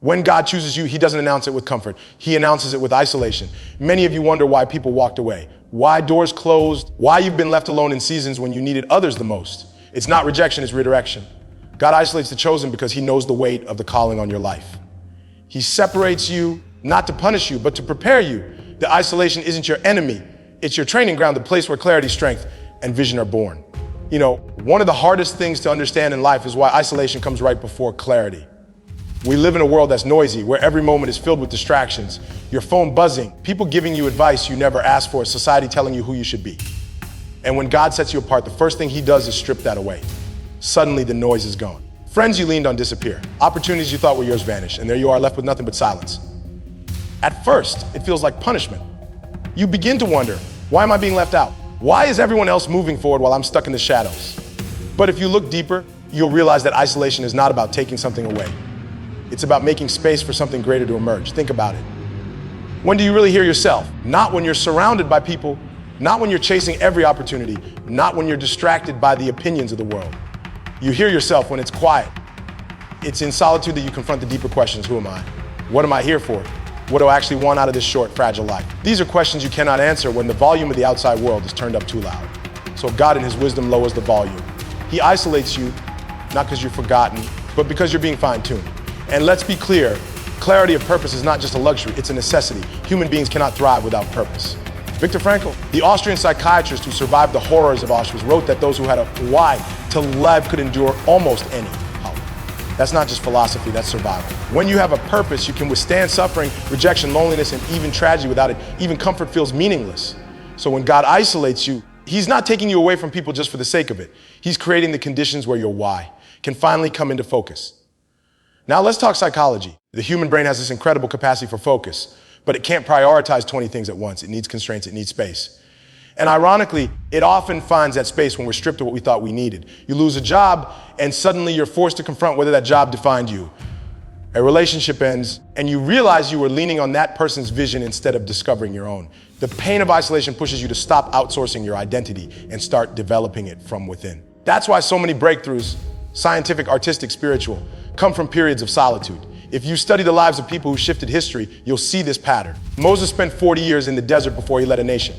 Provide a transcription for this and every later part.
When God chooses you, he doesn't announce it with comfort. He announces it with isolation. Many of you wonder why people walked away, why doors closed, why you've been left alone in seasons when you needed others the most. It's not rejection, it's redirection. God isolates the chosen because he knows the weight of the calling on your life. He separates you not to punish you, but to prepare you. The isolation isn't your enemy. It's your training ground, the place where clarity, strength, and vision are born. You know, one of the hardest things to understand in life is why isolation comes right before clarity. We live in a world that's noisy, where every moment is filled with distractions. Your phone buzzing, people giving you advice you never asked for, society telling you who you should be. And when God sets you apart, the first thing he does is strip that away. Suddenly the noise is gone. Friends you leaned on disappear. Opportunities you thought were yours vanish, and there you are left with nothing but silence. At first, it feels like punishment. You begin to wonder, why am I being left out? Why is everyone else moving forward while I'm stuck in the shadows? But if you look deeper, you'll realize that isolation is not about taking something away. It's about making space for something greater to emerge. Think about it. When do you really hear yourself? Not when you're surrounded by people, not when you're chasing every opportunity, not when you're distracted by the opinions of the world. You hear yourself when it's quiet. It's in solitude that you confront the deeper questions. Who am I? What am I here for? What do I actually want out of this short, fragile life? These are questions you cannot answer when the volume of the outside world is turned up too loud. So God in his wisdom lowers the volume. He isolates you, not because you're forgotten, but because you're being fine-tuned. And let's be clear, clarity of purpose is not just a luxury, it's a necessity. Human beings cannot thrive without purpose. Viktor Frankl, the Austrian psychiatrist who survived the horrors of Auschwitz, wrote that those who had a why to live could endure almost any holiday. That's not just philosophy, that's survival. When you have a purpose, you can withstand suffering, rejection, loneliness, and even tragedy without it. Even comfort feels meaningless. So when God isolates you, he's not taking you away from people just for the sake of it. He's creating the conditions where your why can finally come into focus. Now let's talk psychology. The human brain has this incredible capacity for focus, but it can't prioritize 20 things at once. It needs constraints, it needs space. And ironically, it often finds that space when we're stripped of what we thought we needed. You lose a job, and suddenly you're forced to confront whether that job defined you. A relationship ends, and you realize you were leaning on that person's vision instead of discovering your own. The pain of isolation pushes you to stop outsourcing your identity and start developing it from within. That's why so many breakthroughs, scientific, artistic, spiritual, come from periods of solitude. If you study the lives of people who shifted history, you'll see this pattern. Moses spent 40 years in the desert before he led a nation.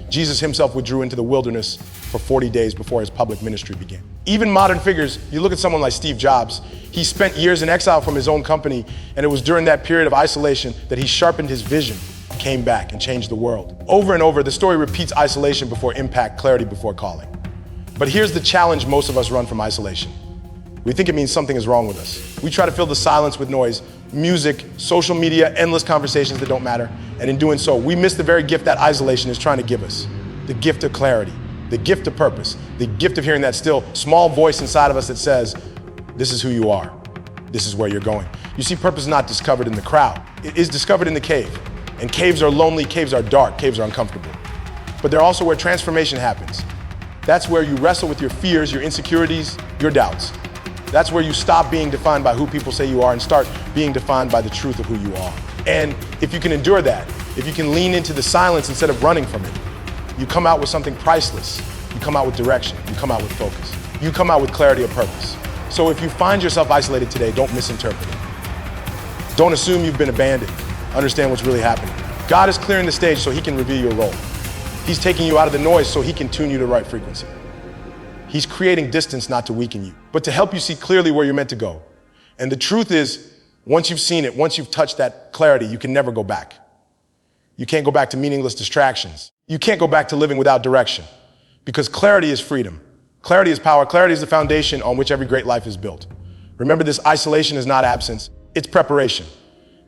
Jesus himself withdrew into the wilderness for 40 days before his public ministry began. Even modern figures, you look at someone like Steve Jobs, he spent years in exile from his own company, and it was during that period of isolation that he sharpened his vision, came back, and changed the world. Over and over, the story repeats isolation before impact, clarity before calling. But here's the challenge most of us run from isolation. We think it means something is wrong with us. We try to fill the silence with noise, music, social media, endless conversations that don't matter. And in doing so, we miss the very gift that isolation is trying to give us. The gift of clarity, the gift of purpose, the gift of hearing that still small voice inside of us that says, this is who you are. This is where you're going. You see, purpose is not discovered in the crowd. It is discovered in the cave. And caves are lonely, caves are dark, caves are uncomfortable. But they're also where transformation happens. That's where you wrestle with your fears, your insecurities, your doubts. That's where you stop being defined by who people say you are and start being defined by the truth of who you are. And if you can endure that, if you can lean into the silence instead of running from it, you come out with something priceless. You come out with direction. You come out with focus. You come out with clarity of purpose. So if you find yourself isolated today, don't misinterpret it. Don't assume you've been abandoned. Understand what's really happening. God is clearing the stage so he can reveal your role. He's taking you out of the noise so he can tune you to the right frequency. He's creating distance not to weaken you, but to help you see clearly where you're meant to go. And the truth is, once you've seen it, once you've touched that clarity, you can never go back. You can't go back to meaningless distractions. You can't go back to living without direction, because clarity is freedom. Clarity is power. Clarity is the foundation on which every great life is built. Remember, this isolation is not absence, it's preparation.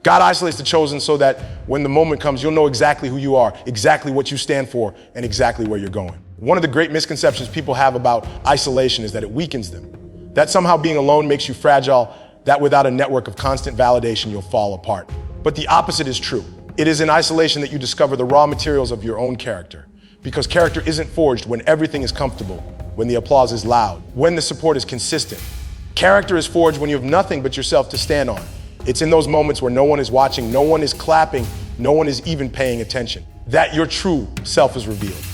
God isolates the chosen so that when the moment comes, you'll know exactly who you are, exactly what you stand for, and exactly where you're going. One of the great misconceptions people have about isolation is that it weakens them. That somehow being alone makes you fragile, that without a network of constant validation, you'll fall apart. But the opposite is true. It is in isolation that you discover the raw materials of your own character. Because character isn't forged when everything is comfortable, when the applause is loud, when the support is consistent. Character is forged when you have nothing but yourself to stand on. It's in those moments where no one is watching, no one is clapping, no one is even paying attention, that your true self is revealed.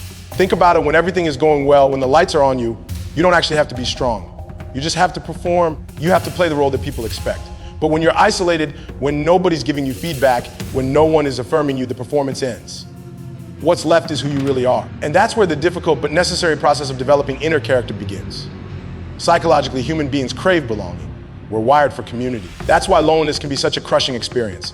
Think about it when everything is going well, when the lights are on you, you don't actually have to be strong. You just have to perform. You have to play the role that people expect. But when you're isolated, when nobody's giving you feedback, when no one is affirming you, the performance ends. What's left is who you really are. And that's where the difficult but necessary process of developing inner character begins. Psychologically, human beings crave belonging. We're wired for community. That's why loneliness can be such a crushing experience.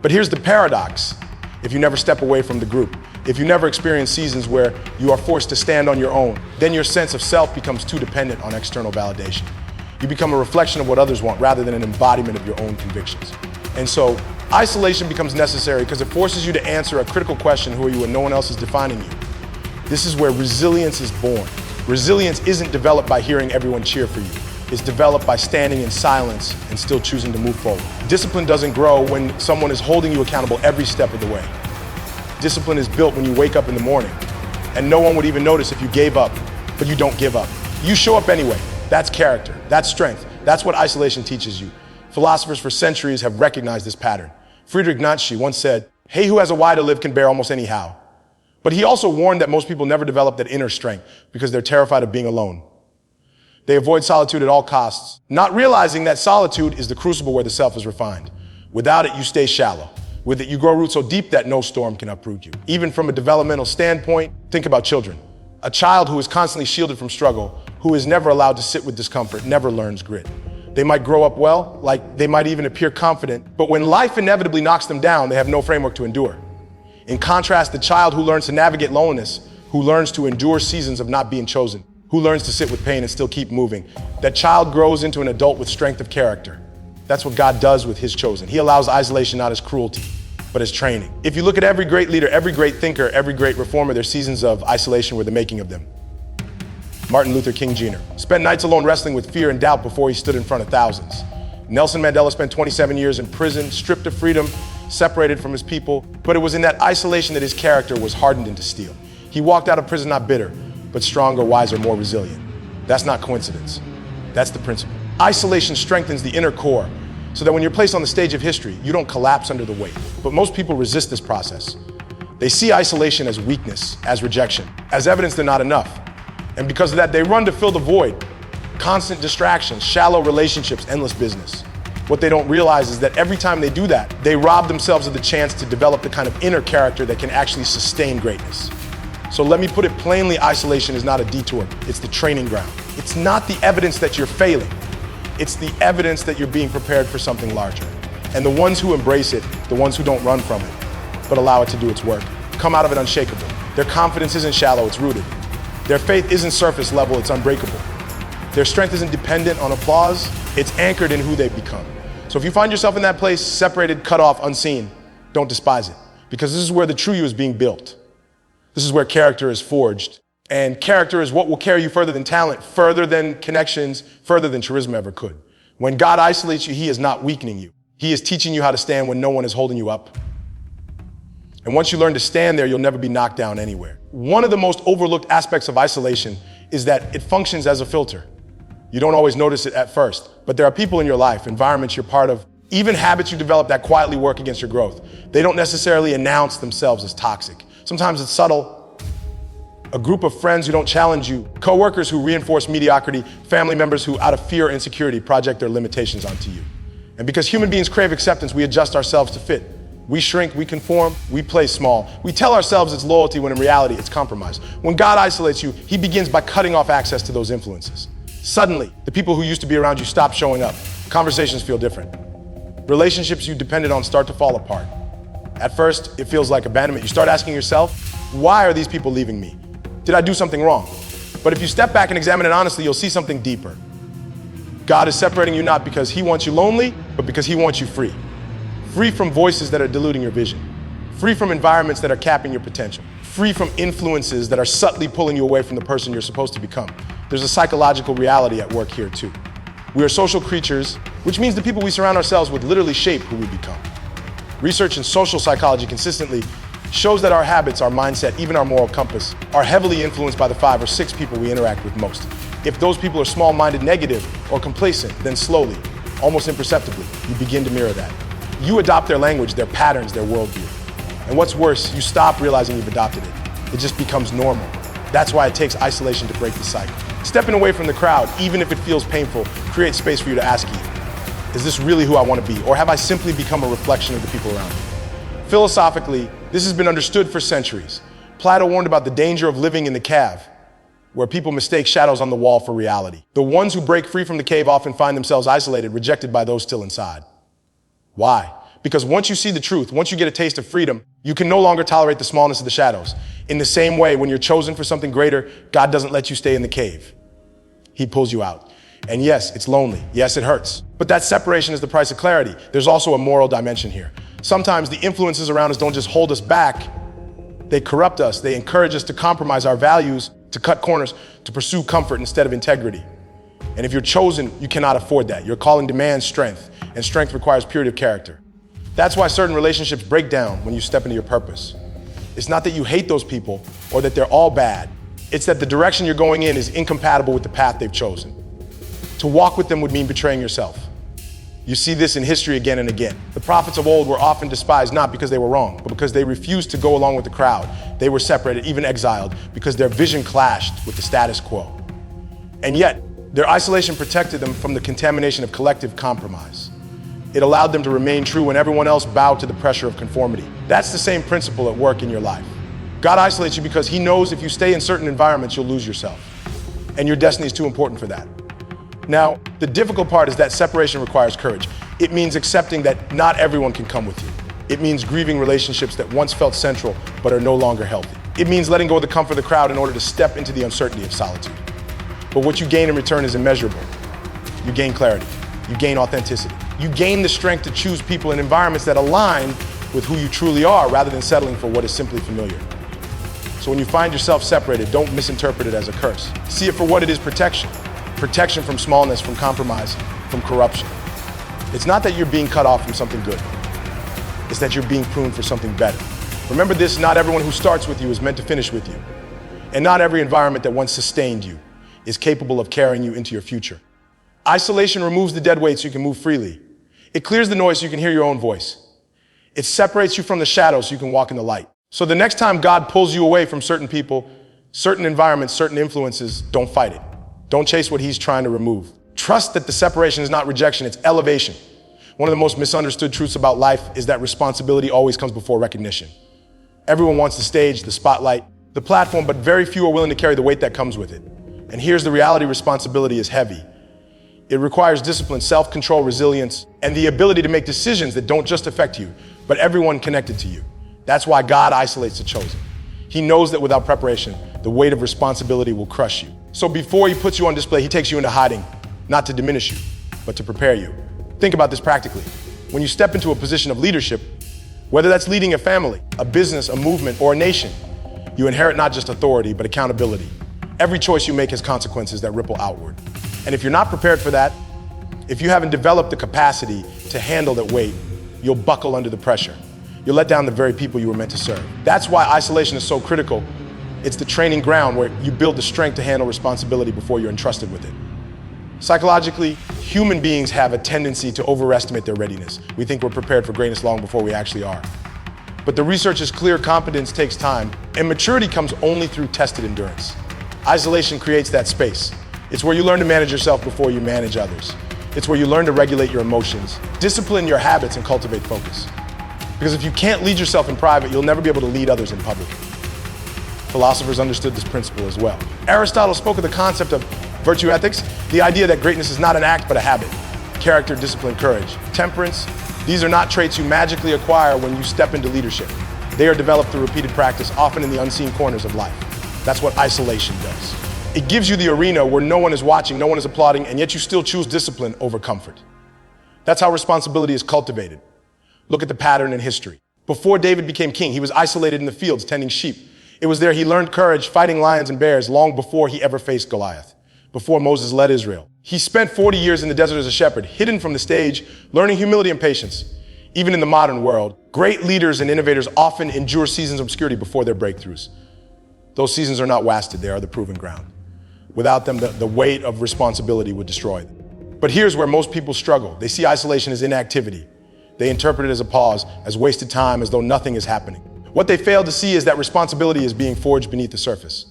But here's the paradox. If you never step away from the group, if you never experience seasons where you are forced to stand on your own, then your sense of self becomes too dependent on external validation. You become a reflection of what others want rather than an embodiment of your own convictions. And so, isolation becomes necessary because it forces you to answer a critical question: who are you when no one else is defining you? This is where resilience is born. Resilience isn't developed by hearing everyone cheer for you. It's developed by standing in silence and still choosing to move forward. Discipline doesn't grow when someone is holding you accountable every step of the way. Discipline is built when you wake up in the morning, and no one would even notice if you gave up, but you don't give up. You show up anyway. That's character, that's strength. That's what isolation teaches you. Philosophers for centuries have recognized this pattern. Friedrich Nietzsche once said, "He who has a why to live can bear almost any how." But he also warned that most people never develop that inner strength because they're terrified of being alone. They avoid solitude at all costs, not realizing that solitude is the crucible where the self is refined. Without it, you stay shallow. With it, you grow roots so deep that no storm can uproot you. Even from a developmental standpoint, think about children. A child who is constantly shielded from struggle, who is never allowed to sit with discomfort, never learns grit. They might grow up well, like they might even appear confident, but when life inevitably knocks them down, they have no framework to endure. In contrast, the child who learns to navigate loneliness, who learns to endure seasons of not being chosen, who learns to sit with pain and still keep moving, that child grows into an adult with strength of character. That's what God does with his chosen. He allows isolation not as cruelty, but as training. If you look at every great leader, every great thinker, every great reformer, their seasons of isolation were the making of them. Martin Luther King Jr. spent nights alone wrestling with fear and doubt before he stood in front of thousands. Nelson Mandela spent 27 years in prison, stripped of freedom, separated from his people, but it was in that isolation that his character was hardened into steel. He walked out of prison not bitter, but stronger, wiser, more resilient. That's not coincidence. That's the principle. Isolation strengthens the inner core so that when you're placed on the stage of history, you don't collapse under the weight. But most people resist this process. They see isolation as weakness, as rejection, as evidence they're not enough. And because of that, they run to fill the void. Constant distractions, shallow relationships, endless business. What they don't realize is that every time they do that, they rob themselves of the chance to develop the kind of inner character that can actually sustain greatness. So let me put it plainly, isolation is not a detour, it's the training ground. It's not the evidence that you're failing, it's the evidence that you're being prepared for something larger. And the ones who embrace it, the ones who don't run from it, but allow it to do its work, come out of it unshakable. Their confidence isn't shallow, it's rooted. Their faith isn't surface level, it's unbreakable. Their strength isn't dependent on applause, it's anchored in who they've become. So if you find yourself in that place, separated, cut off, unseen, don't despise it. Because this is where the true you is being built. This is where character is forged. And character is what will carry you further than talent, further than connections, further than charisma ever could. When God isolates you, he is not weakening you. He is teaching you how to stand when no one is holding you up. And once you learn to stand there, you'll never be knocked down anywhere. One of the most overlooked aspects of isolation is that it functions as a filter. You don't always notice it at first, but there are people in your life, environments you're part of, even habits you develop that quietly work against your growth. They don't necessarily announce themselves as toxic. Sometimes it's subtle. A group of friends who don't challenge you, coworkers who reinforce mediocrity, family members who, out of fear or insecurity, project their limitations onto you. And because human beings crave acceptance, we adjust ourselves to fit. We shrink, we conform, we play small. We tell ourselves it's loyalty when in reality it's compromise. When God isolates you, he begins by cutting off access to those influences. Suddenly, the people who used to be around you stop showing up. Conversations feel different. Relationships you depended on start to fall apart. At first, it feels like abandonment. You start asking yourself, why are these people leaving me? Did I do something wrong? But if you step back and examine it honestly, you'll see something deeper. God is separating you not because he wants you lonely, but because he wants you free. Free from voices that are diluting your vision. Free from environments that are capping your potential. Free from influences that are subtly pulling you away from the person you're supposed to become. There's a psychological reality at work here too. We are social creatures, which means the people we surround ourselves with literally shape who we become. Research in social psychology consistently shows that our habits, our mindset, even our moral compass are heavily influenced by the 5 or 6 people we interact with most. If those people are small-minded, negative, or complacent, then slowly, almost imperceptibly, you begin to mirror that. You adopt their language, their patterns, their worldview. And what's worse, you stop realizing you've adopted it. It just becomes normal. That's why it takes isolation to break the cycle. Stepping away from the crowd, even if it feels painful, creates space for you to ask you, Is this really who I want to be? Or have I simply become a reflection of the people around me? Philosophically, this has been understood for centuries. Plato warned about the danger of living in the cave, where people mistake shadows on the wall for reality. The ones who break free from the cave often find themselves isolated, rejected by those still inside. Why? Because once you see the truth, once you get a taste of freedom, you can no longer tolerate the smallness of the shadows. In the same way, when you're chosen for something greater, God doesn't let you stay in the cave. He pulls you out. And yes, it's lonely. Yes, it hurts. But that separation is the price of clarity. There's also a moral dimension here. Sometimes the influences around us don't just hold us back, they corrupt us. They encourage us to compromise our values, to cut corners, to pursue comfort instead of integrity. And if you're chosen, you cannot afford that. Your calling demands strength, and strength requires purity of character. That's why certain relationships break down when you step into your purpose. It's not that you hate those people or that they're all bad. It's that the direction you're going in is incompatible with the path they've chosen. To walk with them would mean betraying yourself. You see this in history again and again. The prophets of old were often despised not because they were wrong, but because they refused to go along with the crowd. They were separated, even exiled, because their vision clashed with the status quo. And yet, their isolation protected them from the contamination of collective compromise. It allowed them to remain true when everyone else bowed to the pressure of conformity. That's the same principle at work in your life. God isolates you because He knows if you stay in certain environments, you'll lose yourself. And your destiny is too important for that. Now, the difficult part is that separation requires courage. It means accepting that not everyone can come with you. It means grieving relationships that once felt central but are no longer healthy. It means letting go of the comfort of the crowd in order to step into the uncertainty of solitude. But what you gain in return is immeasurable. You gain clarity. You gain authenticity. You gain the strength to choose people and environments that align with who you truly are rather than settling for what is simply familiar. So when you find yourself separated, don't misinterpret it as a curse. See it for what it is: protection. Protection from smallness, from compromise, from corruption. It's not that you're being cut off from something good. It's that you're being pruned for something better. Remember this: not everyone who starts with you is meant to finish with you. And not every environment that once sustained you is capable of carrying you into your future. Isolation removes the dead weight so you can move freely. It clears the noise so you can hear your own voice. It separates you from the shadows so you can walk in the light. So the next time God pulls you away from certain people, certain environments, certain influences, don't fight it. Don't chase what He's trying to remove. Trust that the separation is not rejection, it's elevation. One of the most misunderstood truths about life is that responsibility always comes before recognition. Everyone wants the stage, the spotlight, the platform, but very few are willing to carry the weight that comes with it. And here's the reality: responsibility is heavy. It requires discipline, self-control, resilience, and the ability to make decisions that don't just affect you, but everyone connected to you. That's why God isolates the chosen. He knows that without preparation, the weight of responsibility will crush you. So before He puts you on display, He takes you into hiding, not to diminish you, but to prepare you. Think about this practically. When you step into a position of leadership, whether that's leading a family, a business, a movement, or a nation, you inherit not just authority, but accountability. Every choice you make has consequences that ripple outward. And if you're not prepared for that, if you haven't developed the capacity to handle that weight, you'll buckle under the pressure. You'll let down the very people you were meant to serve. That's why isolation is so critical. It's the training ground where you build the strength to handle responsibility before you're entrusted with it. Psychologically, human beings have a tendency to overestimate their readiness. We think we're prepared for greatness long before we actually are. But the research is clear: competence takes time, and maturity comes only through tested endurance. Isolation creates that space. It's where you learn to manage yourself before you manage others. It's where you learn to regulate your emotions, discipline your habits, and cultivate focus. Because if you can't lead yourself in private, you'll never be able to lead others in public. Philosophers understood this principle as well. Aristotle spoke of the concept of virtue ethics, the idea that greatness is not an act but a habit. Character, discipline, courage, temperance, these are not traits you magically acquire when you step into leadership. They are developed through repeated practice, often in the unseen corners of life. That's what isolation does. It gives you the arena where no one is watching, no one is applauding, and yet you still choose discipline over comfort. That's how responsibility is cultivated. Look at the pattern in history. Before David became king, he was isolated in the fields tending sheep. It was there he learned courage fighting lions and bears long before he ever faced Goliath, before Moses led Israel. He spent 40 years in the desert as a shepherd, hidden from the stage, learning humility and patience. Even in the modern world, great leaders and innovators often endure seasons of obscurity before their breakthroughs. Those seasons are not wasted, they are the proven ground. Without them, the weight of responsibility would destroy them. But here's where most people struggle. They see isolation as inactivity. They interpret it as a pause, as wasted time, as though nothing is happening. What they fail to see is that responsibility is being forged beneath the surface.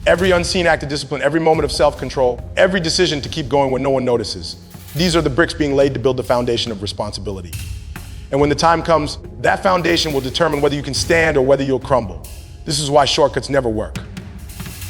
Every unseen act of discipline, every moment of self-control, every decision to keep going when no one notices, These are the bricks being laid to build the foundation of responsibility. And when the time comes, that foundation will determine whether you can stand or whether you'll crumble. This is why shortcuts never work.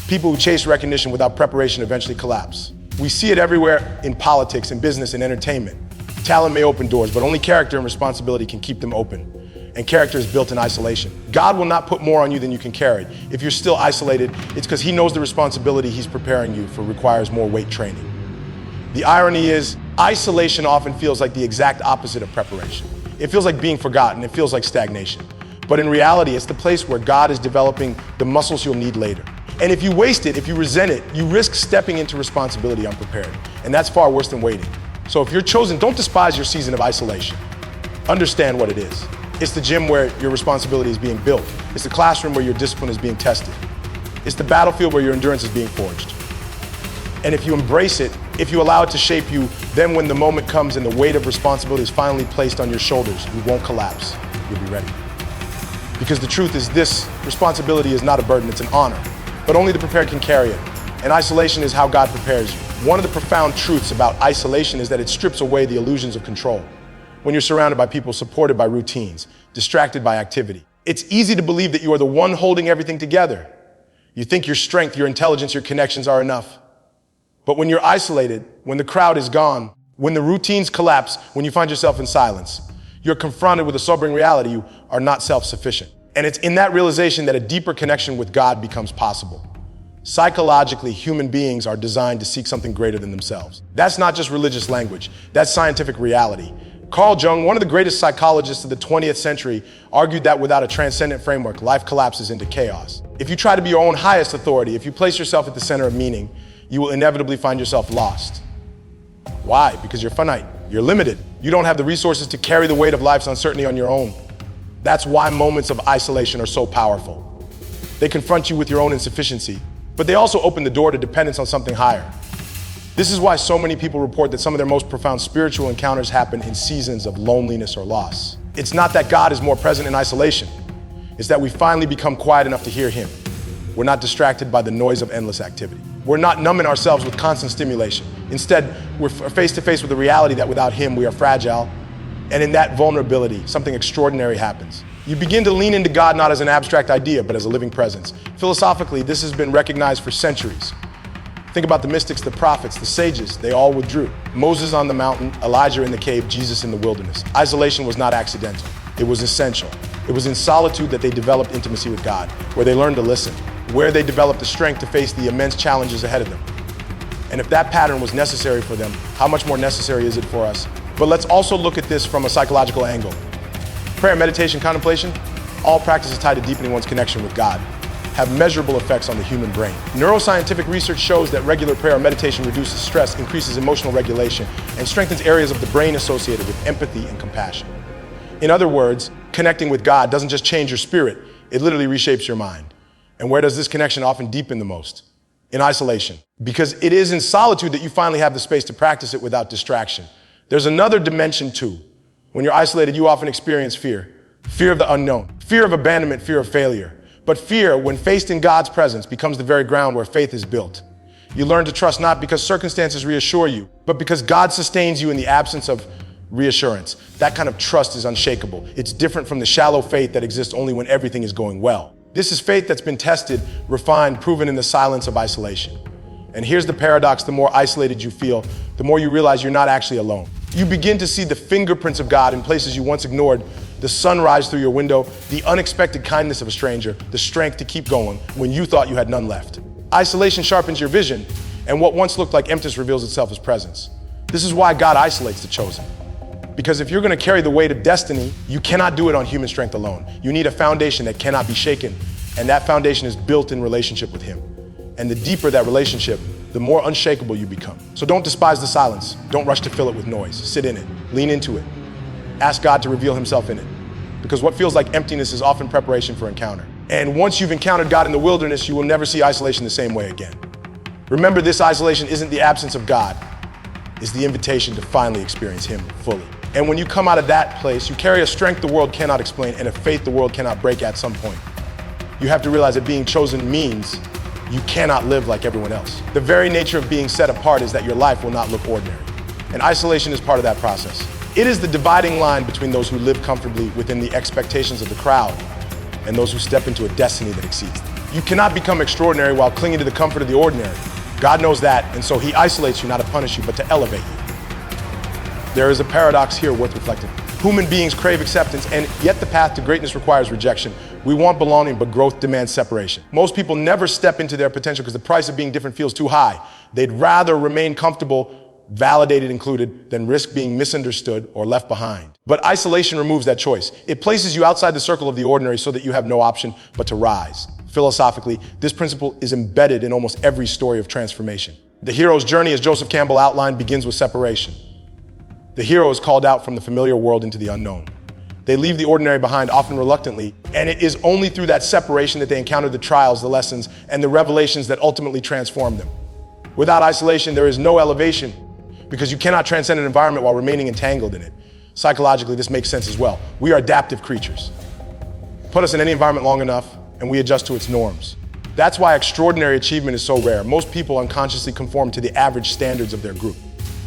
People who chase recognition without preparation eventually collapse. We see it everywhere in politics, in business, and entertainment. Talent may open doors, but only character and responsibility can keep them open. And character is built in isolation. God will not put more on you than you can carry. If you're still isolated, it's because He knows the responsibility He's preparing you for requires more weight training. The irony is, isolation often feels like the exact opposite of preparation. It feels like being forgotten. It feels like stagnation. But in reality, it's the place where God is developing the muscles you'll need later. And if you waste it, if you resent it, you risk stepping into responsibility unprepared. And that's far worse than waiting. So if you're chosen, don't despise your season of isolation. Understand what it is. It's the gym where your responsibility is being built. It's the classroom where your discipline is being tested. It's the battlefield where your endurance is being forged. And if you embrace it, if you allow it to shape you, then when the moment comes and the weight of responsibility is finally placed on your shoulders, you won't collapse. You'll be ready. Because the truth is this, responsibility is not a burden, it's an honor. But only the prepared can carry it. And isolation is how God prepares you. One of the profound truths about isolation is that it strips away the illusions of control. When you're surrounded by people, supported by routines, distracted by activity, it's easy to believe that you are the one holding everything together. You think your strength, your intelligence, your connections are enough. But when you're isolated, when the crowd is gone, when the routines collapse, when you find yourself in silence, you're confronted with a sobering reality: you are not self-sufficient. And it's in that realization that a deeper connection with God becomes possible. Psychologically, human beings are designed to seek something greater than themselves. That's not just religious language, that's scientific reality. Carl Jung, one of the greatest psychologists of the 20th century, argued that without a transcendent framework, life collapses into chaos. If you try to be your own highest authority, if you place yourself at the center of meaning, you will inevitably find yourself lost. Why? Because you're finite, you're limited. You don't have the resources to carry the weight of life's uncertainty on your own. That's why moments of isolation are so powerful. They confront you with your own insufficiency, but they also open the door to dependence on something higher. This is why so many people report that some of their most profound spiritual encounters happen in seasons of loneliness or loss. It's not that God is more present in isolation. It's that we finally become quiet enough to hear Him. We're not distracted by the noise of endless activity. We're not numbing ourselves with constant stimulation. Instead, we're face to face with the reality that without Him, we are fragile. And in that vulnerability, something extraordinary happens. You begin to lean into God not as an abstract idea, but as a living presence. Philosophically, this has been recognized for centuries. Think about the mystics, the prophets, the sages, they all withdrew. Moses on the mountain, Elijah in the cave, Jesus in the wilderness. Isolation was not accidental, it was essential. It was in solitude that they developed intimacy with God, where they learned to listen, where they developed the strength to face the immense challenges ahead of them. And if that pattern was necessary for them, how much more necessary is it for us? But let's also look at this from a psychological angle. Prayer, meditation, contemplation, all practices tied to deepening one's connection with God, have measurable effects on the human brain. Neuroscientific research shows that regular prayer or meditation reduces stress, increases emotional regulation, and strengthens areas of the brain associated with empathy and compassion. In other words, connecting with God doesn't just change your spirit, it literally reshapes your mind. And where does this connection often deepen the most? In isolation. Because it is in solitude that you finally have the space to practice it without distraction. There's another dimension too. When you're isolated, you often experience fear. Fear of the unknown, fear of abandonment, fear of failure. But fear, when faced in God's presence, becomes the very ground where faith is built. You learn to trust not because circumstances reassure you, but because God sustains you in the absence of reassurance. That kind of trust is unshakable. It's different from the shallow faith that exists only when everything is going well. This is faith that's been tested, refined, proven in the silence of isolation. And here's the paradox: the more isolated you feel, the more you realize you're not actually alone. You begin to see the fingerprints of God in places you once ignored, the sunrise through your window, the unexpected kindness of a stranger, the strength to keep going when you thought you had none left. Isolation sharpens your vision, and what once looked like emptiness reveals itself as presence. This is why God isolates the chosen. Because if you're going to carry the weight of destiny, you cannot do it on human strength alone. You need a foundation that cannot be shaken, and that foundation is built in relationship with Him. And the deeper that relationship, the more unshakable you become. So don't despise the silence. Don't rush to fill it with noise. Sit in it. Lean into it. Ask God to reveal Himself in it. Because what feels like emptiness is often preparation for encounter. And once you've encountered God in the wilderness, you will never see isolation the same way again. Remember, this isolation isn't the absence of God. It's the invitation to finally experience Him fully. And when you come out of that place, you carry a strength the world cannot explain and a faith the world cannot break at some point. You have to realize that being chosen means you cannot live like everyone else. The very nature of being set apart is that your life will not look ordinary. and isolation is part of that process. It is the dividing line between those who live comfortably within the expectations of the crowd and those who step into a destiny that exceeds them. You cannot become extraordinary while clinging to the comfort of the ordinary. God knows that, and so he isolates you not to punish you, but to elevate you. There is a paradox here worth reflecting. Human beings crave acceptance, and yet the path to greatness requires rejection. We want belonging, but growth demands separation. Most people never step into their potential because the price of being different feels too high. They'd rather remain comfortable, validated included, than risk being misunderstood or left behind. But isolation removes that choice. It places you outside the circle of the ordinary so that you have no option but to rise. Philosophically, this principle is embedded in almost every story of transformation. The hero's journey, as Joseph Campbell outlined, begins with separation. The hero is called out from the familiar world into the unknown. They leave the ordinary behind, often reluctantly, and it is only through that separation that they encounter the trials, the lessons, and the revelations that ultimately transform them. Without isolation, there is no elevation, because you cannot transcend an environment while remaining entangled in it. Psychologically, this makes sense as well. We are adaptive creatures. Put us in any environment long enough, and we adjust to its norms. That's why extraordinary achievement is so rare. Most people unconsciously conform to the average standards of their group.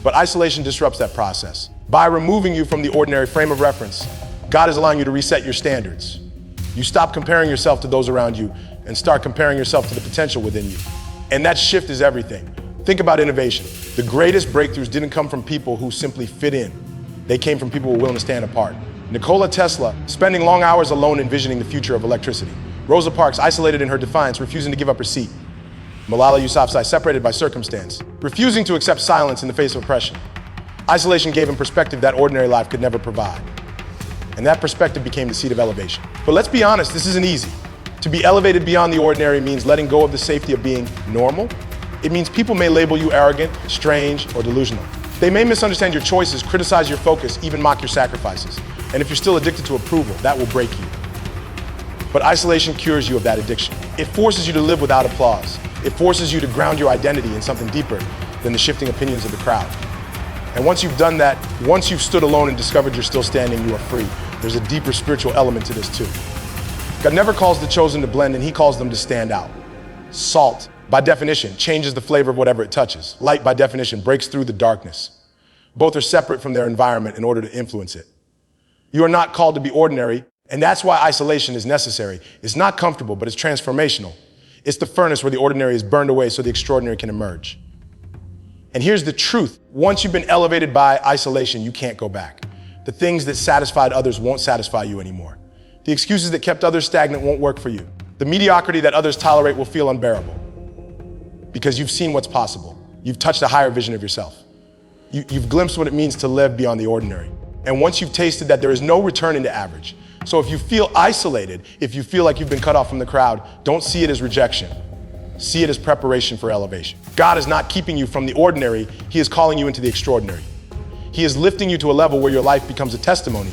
But isolation disrupts that process. By removing you from the ordinary frame of reference, God is allowing you to reset your standards. You stop comparing yourself to those around you and start comparing yourself to the potential within you. And that shift is everything. Think about innovation. The greatest breakthroughs didn't come from people who simply fit in. They came from people who were willing to stand apart. Nikola Tesla, spending long hours alone envisioning the future of electricity. Rosa Parks, isolated in her defiance, refusing to give up her seat. Malala Yousafzai, separated by circumstance, refusing to accept silence in the face of oppression. Isolation gave him perspective that ordinary life could never provide. And that perspective became the seed of elevation. But let's be honest, this isn't easy. To be elevated beyond the ordinary means letting go of the safety of being normal. It means people may label you arrogant, strange, or delusional. They may misunderstand your choices, criticize your focus, even mock your sacrifices. And if you're still addicted to approval, that will break you. But isolation cures you of that addiction. It forces you to live without applause. It forces you to ground your identity in something deeper than the shifting opinions of the crowd. And once you've done that, once you've stood alone and discovered you're still standing, you are free. There's a deeper spiritual element to this too. God never calls the chosen to blend, and he calls them to stand out. Salt, by definition, changes the flavor of whatever it touches. Light, by definition, breaks through the darkness. Both are separate from their environment in order to influence it. You are not called to be ordinary, and that's why isolation is necessary. It's not comfortable, but it's transformational. It's the furnace where the ordinary is burned away so the extraordinary can emerge. And here's the truth. Once you've been elevated by isolation, you can't go back. The things that satisfied others won't satisfy you anymore. The excuses that kept others stagnant won't work for you. The mediocrity that others tolerate will feel unbearable because you've seen what's possible. You've touched a higher vision of yourself. You've glimpsed what it means to live beyond the ordinary. And once you've tasted that, there is no return into average. So if you feel isolated, if you feel like you've been cut off from the crowd, don't see it as rejection. See it as preparation for elevation. God is not keeping you from the ordinary. He is calling you into the extraordinary. He is lifting you to a level where your life becomes a testimony,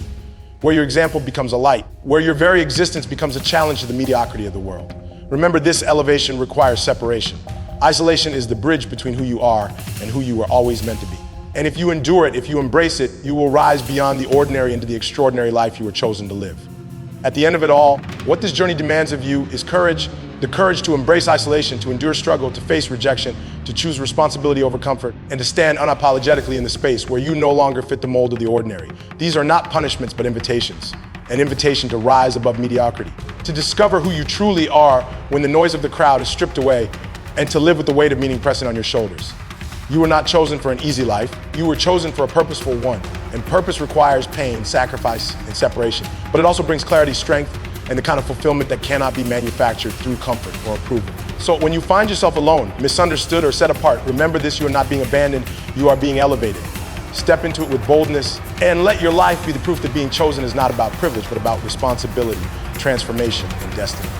where your example becomes a light, where your very existence becomes a challenge to the mediocrity of the world. Remember, this elevation requires separation. Isolation is the bridge between who you are and who you were always meant to be. And if you endure it, if you embrace it, you will rise beyond the ordinary into the extraordinary life you were chosen to live. At the end of it all, what this journey demands of you is courage, the courage to embrace isolation, to endure struggle, to face rejection, to choose responsibility over comfort, and to stand unapologetically in the space where you no longer fit the mold of the ordinary. These are not punishments, but invitations. An invitation to rise above mediocrity, to discover who you truly are when the noise of the crowd is stripped away, and to live with the weight of meaning pressing on your shoulders. You were not chosen for an easy life. You were chosen for a purposeful one. And purpose requires pain, sacrifice, and separation. But it also brings clarity, strength, and the kind of fulfillment that cannot be manufactured through comfort or approval. So when you find yourself alone, misunderstood, or set apart, remember this: you are not being abandoned, you are being elevated. Step into it with boldness, and let your life be the proof that being chosen is not about privilege, but about responsibility, transformation, and destiny.